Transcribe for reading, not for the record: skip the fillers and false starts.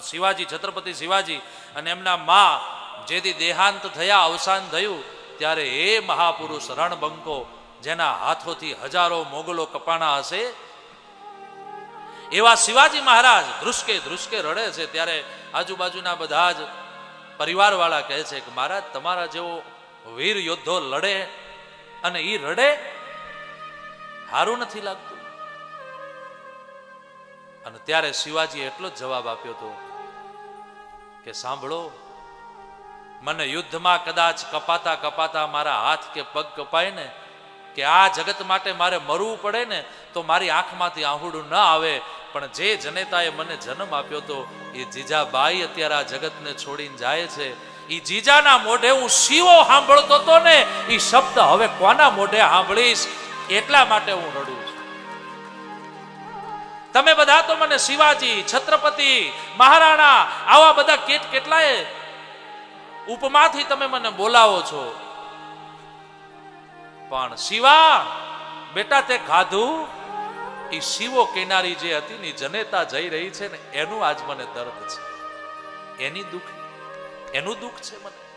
શિવાજી, છત્રપતિ શિવાજી અને એમના મા જેથી દેહાંત થયા, અવસાન થયું, ત્યારે એ મહાપુરુષ રણબંકો જેના હાથોથી હજારો મોગલો કપાણા હશે, એવા શિવાજી મહારાજ ધ્રુસકે ધ્રુસકે રડે છે. ત્યારે આજુબાજુના બધા જ પરિવાર વાળા કહે છે કે મહારાજ, તમારા જેવો વીર યોદ્ધો લડે અને ઈ રડે, સારું નથી લાગતું. અને ત્યારે શિવાજી એટલો જ જવાબ આપ્યો હતો કે સાંભળો, મને યુદ્ધમાં કદાચ કપાતા કપાતા મારા હાથ કે પગ કપાય ને, કે આ જગત માટે મારે મરવું પડે ને, તો મારી આંખમાંથી આહુડું ન આવે, પણ જે જનેતાએ મને જન્મ આપ્યો તો એ જીજાબાઈ અત્યારે આ જગતને છોડીને જાય છે. એ જીજાના મોઢે હું શિવો સાંભળતો હતો ને, એ શબ્દ હવે કોના મોઢે સાંભળીશ, એટલા માટે હું રડું છું. તમે બધા તો મને શિવાજી, છત્રપતિ, મહારાણા આવા બધા કેટલાય ઉપમાથી તમે મને બોલાવો છો, પણ શિવા બેટા તે ખાધું, એ શિવો કેનારી જે હતી ને જનેતા જઈ રહી છે ને, એનું આજ મને દર્દ છે, એનું દુઃખ છે મને.